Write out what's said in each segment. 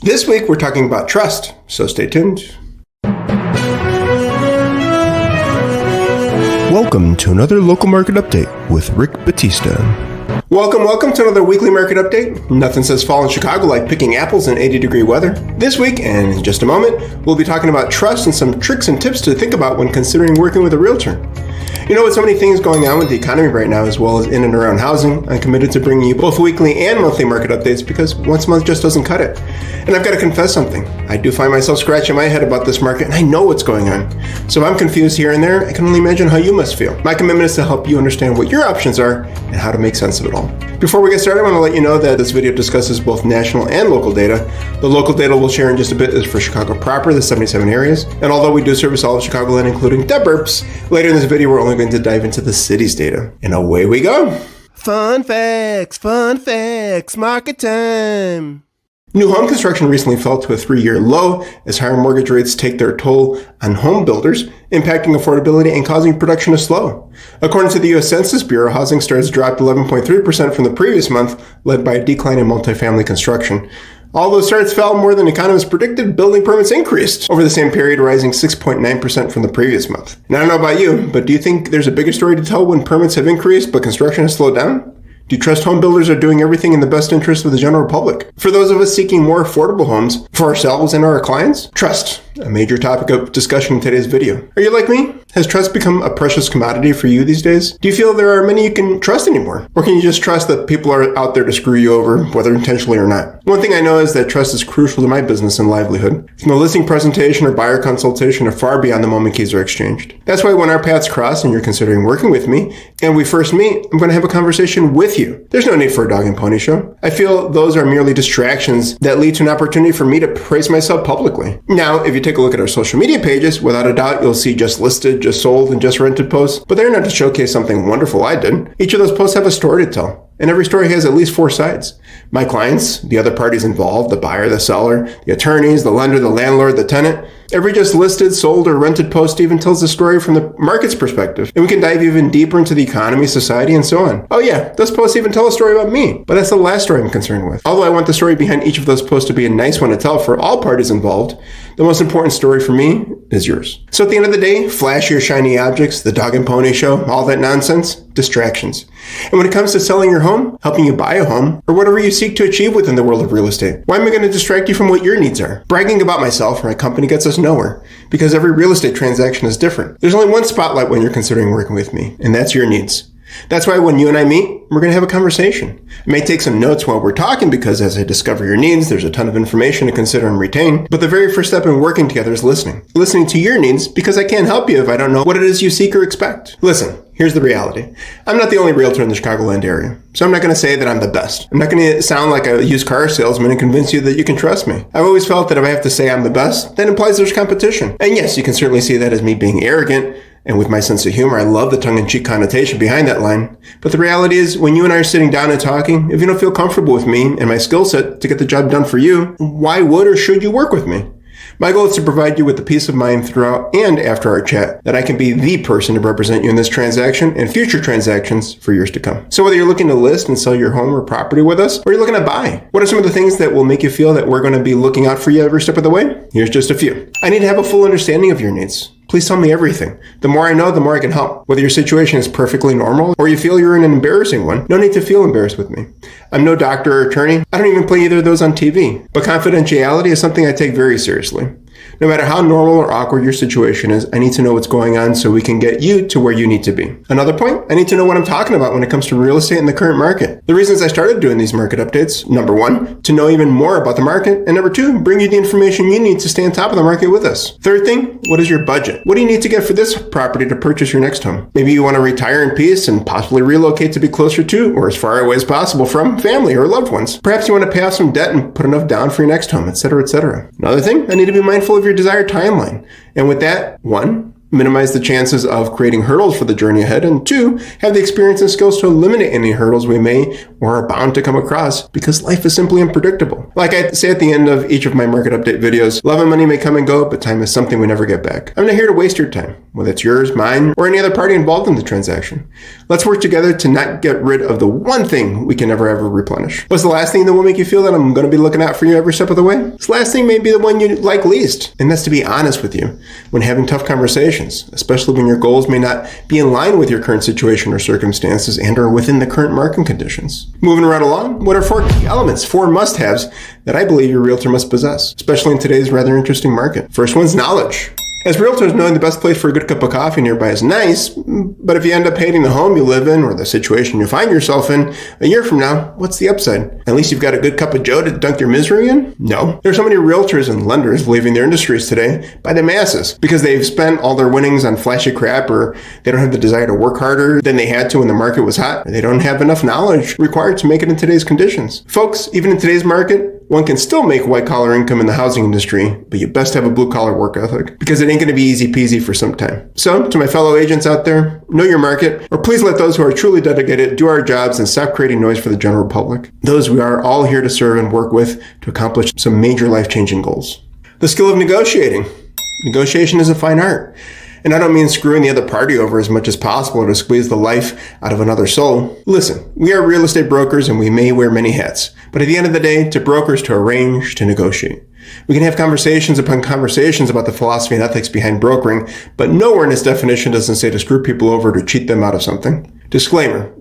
This week we're talking about trust, so stay tuned. Welcome to another local market update with Rick Batista. Welcome to another weekly market update. Nothing says fall in Chicago like picking apples in 80-degree weather. This week, and in just a moment, we'll be talking about trust and some tricks and tips to think about when considering working with a realtor. You know, with so many things going on with the economy right now, as well as in and around housing, I'm committed to bringing you both weekly and monthly market updates because once a month just doesn't cut it. And I've got to confess something. I do find myself scratching my head about this market, and I know what's going on. So if I'm confused here and there, I can only imagine how you must feel. My commitment is to help you understand what your options are and how to make sense of it all. Before we get started, I want to let you know that this video discusses both national and local data. The local data we'll share in just a bit is for Chicago proper, the 77 areas. And although we do service all of Chicagoland, including the Burbs, later in this video we're only going to dive into the city's data. And away we go. Fun facts, market time. New home construction recently fell to a 3-year low as higher mortgage rates take their toll on home builders, impacting affordability and causing production to slow. According to the U.S. Census Bureau, housing starts dropped 11.3% from the previous month, led by a decline in multifamily construction. Although starts fell more than economists predicted, building permits increased over the same period, rising 6.9% from the previous month. Now, I don't know about you, but do you think there's a bigger story to tell when permits have increased but construction has slowed down? Do you trust home builders are doing everything in the best interest of the general public? For those of us seeking more affordable homes for ourselves and our clients, trust, a major topic of discussion in today's video. Are you like me? Has trust become a precious commodity for you these days? Do you feel there are many you can trust anymore? Or can you just trust that people are out there to screw you over, whether intentionally or not? One thing I know is that trust is crucial to my business and livelihood. From the listing presentation or buyer consultation are far beyond the moment keys are exchanged. That's why when our paths cross and you're considering working with me, and we first meet, I'm going to have a conversation with you. There's no need for a dog and pony show. I feel those are merely distractions that lead to an opportunity for me to praise myself publicly. Now, if you take a look at our social media pages, without a doubt, you'll see just listed, just sold, and just rented posts, but they're not to showcase something wonderful I did. Each of those posts have a story to tell, and every story has at least 4 sides. My clients, the other parties involved, the buyer, the seller, the attorneys, the lender, the landlord, the tenant. Every just listed, sold, or rented post even tells the story from the market's perspective. And we can dive even deeper into the economy, society, and so on. Oh yeah, those posts even tell a story about me, but that's the last story I'm concerned with. Although I want the story behind each of those posts to be a nice one to tell for all parties involved, the most important story for me is yours. So at the end of the day, flashy or shiny objects, the dog and pony show, all that nonsense, distractions. And when it comes to selling your home, helping you buy a home, or whatever you seek to achieve within the world of real estate, why am I going to distract you from what your needs are? Bragging about myself or my company gets us nowhere, because every real estate transaction is different. There's only one spotlight when you're considering working with me, and that's your needs. That's why when you and I meet, we're going to have a conversation. I may take some notes while we're talking because as I discover your needs, there's a ton of information to consider and retain. But the very first step in working together is listening. Listening to your needs because I can't help you if I don't know what it is you seek or expect. Listen, here's the reality. I'm not the only realtor in the Chicagoland area, so I'm not going to say that I'm the best. I'm not going to sound like a used car salesman and convince you that you can trust me. I've always felt that if I have to say I'm the best, that implies there's competition. And yes, you can certainly see that as me being arrogant. And with my sense of humor, I love the tongue-in-cheek connotation behind that line. But the reality is, when you and I are sitting down and talking, if you don't feel comfortable with me and my skill set to get the job done for you, why would or should you work with me? My goal is to provide you with the peace of mind throughout and after our chat that I can be the person to represent you in this transaction and future transactions for years to come. So whether you're looking to list and sell your home or property with us, or you're looking to buy, what are some of the things that will make you feel that we're going to be looking out for you every step of the way? Here's just a few. I need to have a full understanding of your needs. Please tell me everything. The more I know, the more I can help. Whether your situation is perfectly normal or you feel you're in an embarrassing one, no need to feel embarrassed with me. I'm no doctor or attorney. I don't even play either of those on TV. But confidentiality is something I take very seriously. No matter how normal or awkward your situation is, I need to know what's going on so we can get you to where you need to be. Another point, I need to know what I'm talking about when it comes to real estate in the current market. The reasons I started doing these market updates, number 1, to know even more about the market, and number 2, bring you the information you need to stay on top of the market with us. Third thing, what is your budget? What do you need to get for this property to purchase your next home? Maybe you want to retire in peace and possibly relocate to be closer to, or as far away as possible from, family or loved ones. Perhaps you want to pay off some debt and put enough down for your next home, etc., etc. Another thing, I need to be mindful of your desired timeline. And with that, 1, minimize the chances of creating hurdles for the journey ahead, and 2, have the experience and skills to eliminate any hurdles we may or are bound to come across, because life is simply unpredictable. Like I say at the end of each of my market update videos, love and money may come and go, but time is something we never get back. I'm not here to waste your time, whether it's yours, mine, or any other party involved in the transaction. Let's work together to not get rid of the one thing we can never ever replenish. What's the last thing that will make you feel that I'm going to be looking out for you every step of the way? This last thing may be the one you like least, and that's to be honest with you when having tough conversations, especially when your goals may not be in line with your current situation or circumstances and or within the current market conditions. Moving right along, what are 4 key elements, 4 must-haves that I believe your realtor must possess, especially in today's rather interesting market? First one's knowledge. As realtors, knowing the best place for a good cup of coffee nearby is nice, but if you end up hating the home you live in or the situation you find yourself in a year from now, what's the upside? At least you've got a good cup of joe to dunk your misery in? No. There's so many realtors and lenders leaving their industries today by the masses because they've spent all their winnings on flashy crap, or they don't have the desire to work harder than they had to when the market was hot, or they don't have enough knowledge required to make it in today's conditions. Folks, even in today's market, one can still make white-collar income in the housing industry, but you best have a blue-collar work ethic, because it ain't going to be easy peasy for some time. So, to my fellow agents out there, know your market, or please let those who are truly dedicated do our jobs and stop creating noise for the general public. Those we are all here to serve and work with to accomplish some major life-changing goals. The skill of negotiating. Negotiation is a fine art. And I don't mean screwing the other party over as much as possible or to squeeze the life out of another soul. Listen, we are real estate brokers and we may wear many hats. But at the end of the day, to brokers to arrange, to negotiate. We can have conversations upon conversations about the philosophy and ethics behind brokering, but nowhere in its definition does it say to screw people over to cheat them out of something. Disclaimer.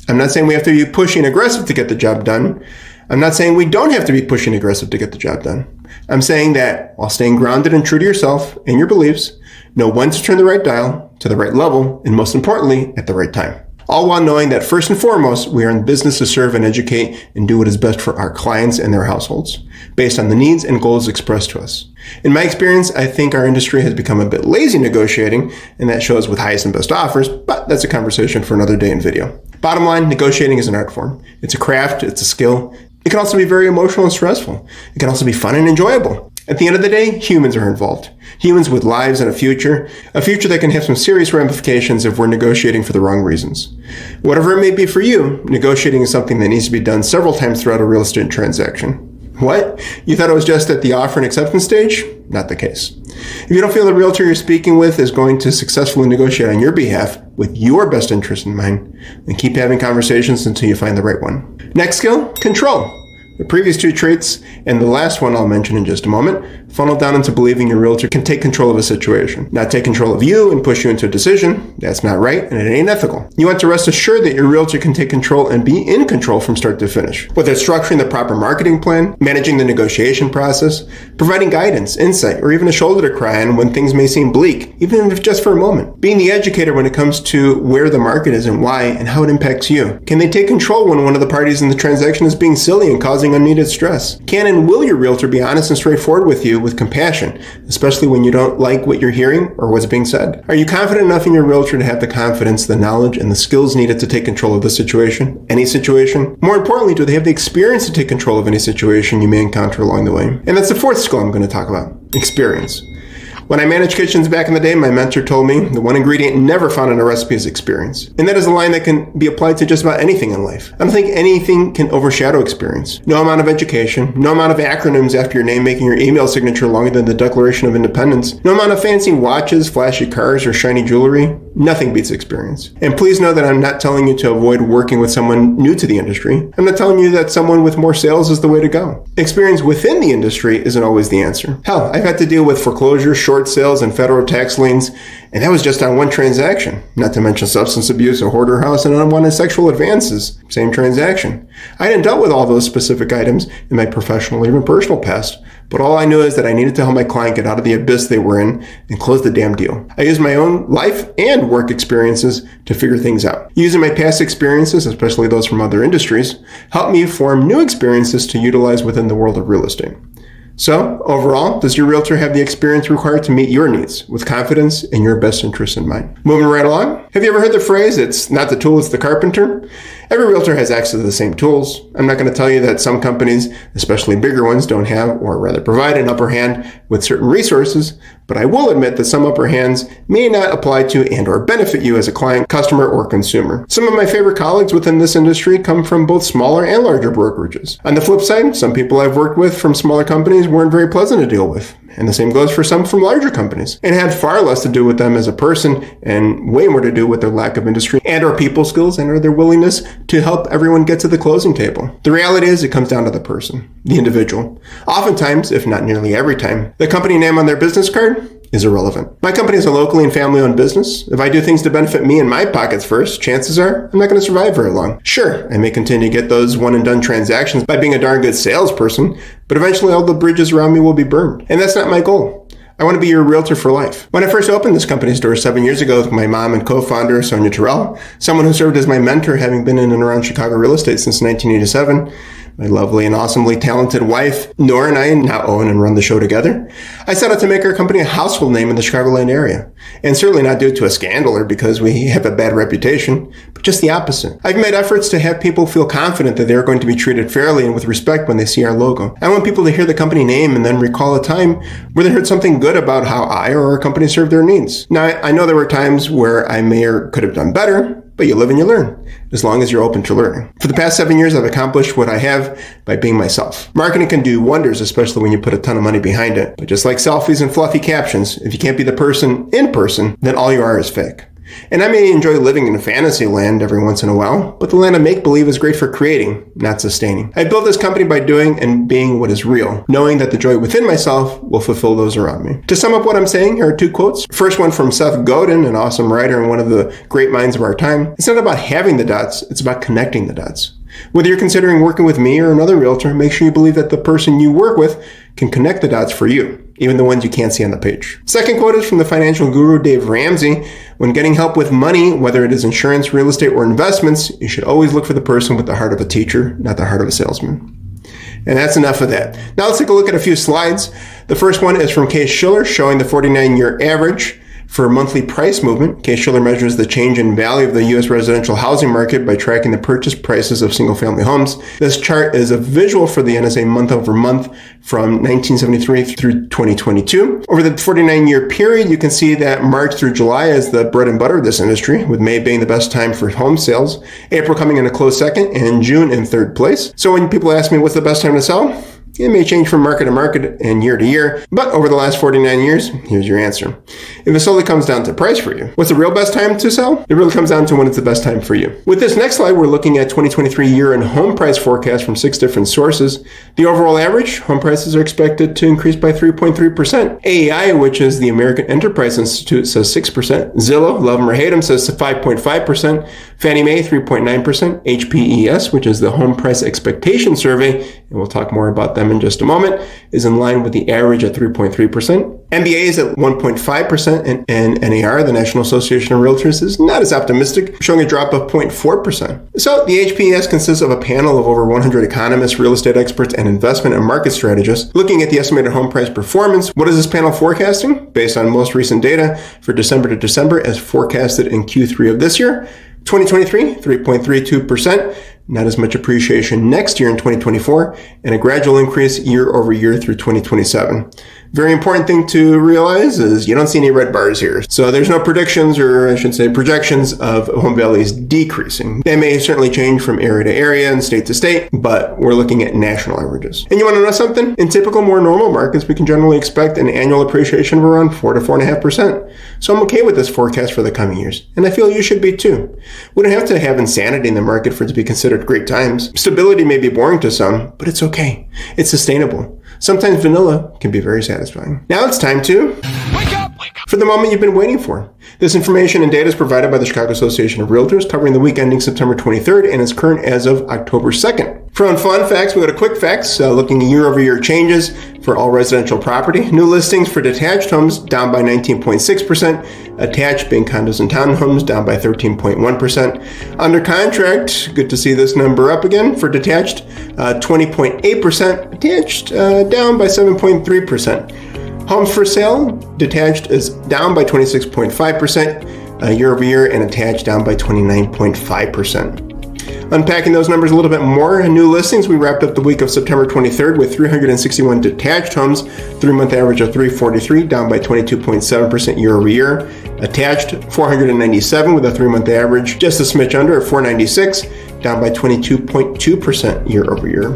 I'm not saying we have to be pushing aggressive to get the job done. I'm not saying we don't have to be pushing aggressive to get the job done. I'm saying that while staying grounded and true to yourself and your beliefs, know when to turn the right dial to the right level, and most importantly, at the right time. All while knowing that first and foremost, we are in business to serve and educate and do what is best for our clients and their households, based on the needs and goals expressed to us. In my experience, I think our industry has become a bit lazy negotiating, and that shows with highest and best offers, but that's a conversation for another day in video. Bottom line, negotiating is an art form. It's a craft, it's a skill. It can also be very emotional and stressful. It can also be fun and enjoyable. At the end of the day, humans are involved. Humans with lives and a future that can have some serious ramifications if we're negotiating for the wrong reasons. Whatever it may be for you, negotiating is something that needs to be done several times throughout a real estate transaction. What? You thought it was just at the offer and acceptance stage? Not the case. If you don't feel the realtor you're speaking with is going to successfully negotiate on your behalf with your best interest in mind, then keep having conversations until you find the right one. Next skill, control. The previous 2 traits, and the last one I'll mention in just a moment, funnel down into believing your realtor can take control of a situation. Not take control of you and push you into a decision. That's not right, and it ain't ethical. You want to rest assured that your realtor can take control and be in control from start to finish. Whether it's structuring the proper marketing plan, managing the negotiation process, providing guidance, insight, or even a shoulder to cry on when things may seem bleak, even if just for a moment. Being the educator when it comes to where the market is and why and how it impacts you. Can they take control when one of the parties in the transaction is being silly and causing unneeded stress? Can and will your realtor be honest and straightforward with you with compassion, especially when you don't like what you're hearing or what's being said? Are you confident enough in your realtor to have the confidence, the knowledge, and the skills needed to take control of the situation, any situation? More importantly, do they have the experience to take control of any situation you may encounter along the way? And that's the 4th skill I'm going to talk about, experience. When I managed kitchens back in the day, my mentor told me the one ingredient never found in a recipe is experience. And that is a line that can be applied to just about anything in life. I don't think anything can overshadow experience. No amount of education, no amount of acronyms after your name making your email signature longer than the Declaration of Independence, no amount of fancy watches, flashy cars, or shiny jewelry, nothing beats experience. And please know that I'm not telling you to avoid working with someone new to the industry. I'm not telling you that someone with more sales is the way to go. Experience within the industry isn't always the answer. Hell, I've had to deal with foreclosures, short sales, and federal tax liens, and that was just on one transaction, not to mention substance abuse, a hoarder house, and unwanted sexual advances. Same transaction. I hadn't dealt with all those specific items in my professional or even personal past, but all I knew is that I needed to help my client get out of the abyss they were in and close the damn deal. I used my own life and work experiences to figure things out. Using my past experiences, especially those from other industries, helped me form new experiences to utilize within the world of real estate. So, overall, does your realtor have the experience required to meet your needs with confidence and your best interests in mind? Moving right along, have you ever heard the phrase, it's not the tool, it's the carpenter? Every realtor has access to the same tools. I'm not going to tell you that some companies, especially bigger ones, don't have, or rather provide an upper hand with certain resources, but I will admit that some upper hands may not apply to and or benefit you as a client, customer, or consumer. Some of my favorite colleagues within this industry come from both smaller and larger brokerages. On the flip side, some people I've worked with from smaller companies weren't very pleasant to deal with. And the same goes for some from larger companies, and had far less to do with them as a person and way more to do with their lack of industry and or people skills and or their willingness to help everyone get to the closing table. The reality is it comes down to the person, the individual. Oftentimes, if not nearly every time, the company name on their business card is irrelevant. My company is a locally and family-owned business. If I do things to benefit me and my pockets first, chances are I'm not going to survive very long. Sure, I may continue to get those one-and-done transactions by being a darn good salesperson, but eventually all the bridges around me will be burned. And that's not my goal. I want to be your realtor for life. When I first opened this company's door 7 years ago with my mom and co-founder, Sonia Terrell, someone who served as my mentor having been in and around Chicago real estate since 1987, my lovely and awesomely talented wife, Nora, and I now own and run the show together. I set out to make our company a household name in the Chicagoland area. And certainly not due to a scandal or because we have a bad reputation, but just the opposite. I've made efforts to have people feel confident that they're going to be treated fairly and with respect when they see our logo. I want people to hear the company name and then recall a time where they heard something good about how I or our company served their needs. Now, I know there were times where I may or could have done better, but you live and you learn, as long as you're open to learning. For the past 7 years, I've accomplished what I have by being myself. Marketing can do wonders, especially when you put a ton of money behind it. But just like selfies and fluffy captions, if you can't be the person in person, then all you are is fake. And I may enjoy living in fantasy land every once in a while, but the land of make-believe is great for creating, not sustaining. I built this company by doing and being what is real, knowing that the joy within myself will fulfill those around me. To sum up what I'm saying, here are 2 quotes. First one from Seth Godin, an awesome writer and one of the great minds of our time. It's not about having the dots, it's about connecting the dots. Whether you're considering working with me or another realtor, make sure you believe that the person you work with can connect the dots for you, even the ones you can't see on the page. Second quote is from the financial guru Dave Ramsey. When getting help with money, whether it is insurance, real estate, or investments, you should always look for the person with the heart of a teacher, not the heart of a salesman. And that's enough of that. Now let's take a look at a few slides. The first one is from Case-Shiller, showing the 49-year average for monthly price movement. Case-Shiller measures the change in value of the U.S. residential housing market by tracking the purchase prices of single-family homes. This chart is a visual for the NSA month-over-month from 1973 through 2022. Over the 49-year period, you can see that March through July is the bread and butter of this industry, with May being the best time for home sales, April coming in a close second, and June in third place. So when people ask me what's the best time to sell, it may change from market to market and year to year, but over the last 49 years, here's your answer. If it solely comes down to price for you, what's the real best time to sell? It really comes down to when it's the best time for you. With this next slide, we're looking at 2023 year-end home price forecast from 6 different sources. The overall average, home prices are expected to increase by 3.3%. AEI, which is the American Enterprise Institute, says 6%. Zillow, love 'em or hate 'em, says 5.5%. Fannie Mae, 3.9%. HPES, which is the Home Price Expectation Survey, and we'll talk more about them in just a moment, is in line with the average at 3.3%. MBA is at 1.5%, and NAR, the National Association of Realtors, is not as optimistic, showing a drop of 0.4%. So the HPES consists of a panel of over 100 economists, real estate experts, and investment and market strategists looking at the estimated home price performance. What is this panel forecasting? Based on most recent data for December to December as forecasted in Q3 of this year. 2023, 3.32%. Not as much appreciation next year in 2024, and a gradual increase year over year through 2027. Very important thing to realize is you don't see any red bars here. So there's no predictions, or I should say projections, of home values decreasing. They may certainly change from area to area and state to state, but we're looking at national averages. And you want to know something? In typical, more normal markets, we can generally expect an annual appreciation of around 4 to 4.5%. So I'm okay with this forecast for the coming years, and I feel you should be too. We don't have to have insanity in the market for it to be considered great times. Stability may be boring to some, but it's okay. It's sustainable. Sometimes vanilla can be very satisfying. Now it's time to wake up for the moment you've been waiting for. This information and data is provided by the Chicago Association of Realtors, covering the week ending September 23rd and is current as of October 2nd. From fun facts, we go to quick facts, looking at year-over-year changes for all residential property. New listings for detached homes down by 19.6%. Attached, being condos and townhomes, down by 13.1%. Under contract, good to see this number up again. For detached, 20.8%. Attached, down by 7.3%. Homes for sale, detached is down by 26.5% year over year, and attached down by 29.5%. Unpacking those numbers a little bit more, new listings, we wrapped up the week of September 23rd with 361 detached homes, 3-month average of 343, down by 22.7% year over year. Attached, 497 with a 3-month average just a smidge under of 496, down by 22.2% year over year.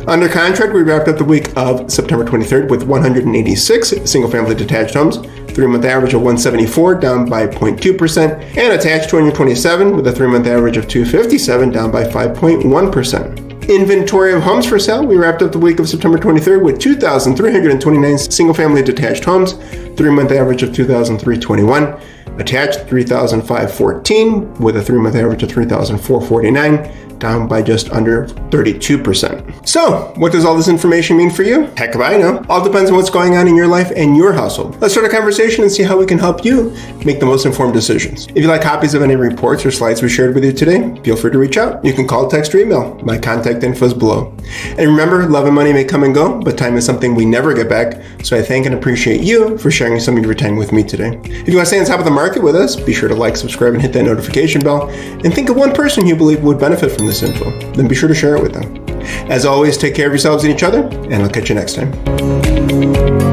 Under contract, we wrapped up the week of September 23rd with 186 single-family detached homes, 3-month average of 174, down by 0.2%, and attached 227 with a 3-month average of 257, down by 5.1%. Inventory of homes for sale, we wrapped up the week of September 23rd with 2,329 single-family detached homes, 3-month average of 2,321, attached 3,514 with a 3-month average of 3,449, down by just under 32%. So, what does all this information mean for you? Heck if I know. All depends on what's going on in your life and your household. Let's start a conversation and see how we can help you make the most informed decisions. If you'd like copies of any reports or slides we shared with you today, feel free to reach out. You can call, text, or email. My contact info is below. And remember, love and money may come and go, but time is something we never get back. So I thank and appreciate you for sharing some of your time with me today. If you want to stay on top of the market with us, be sure to like, subscribe, and hit that notification bell. And think of one person you believe would benefit from this info. Then be sure to share it with them. As always, take care of yourselves and each other, and I'll catch you next time.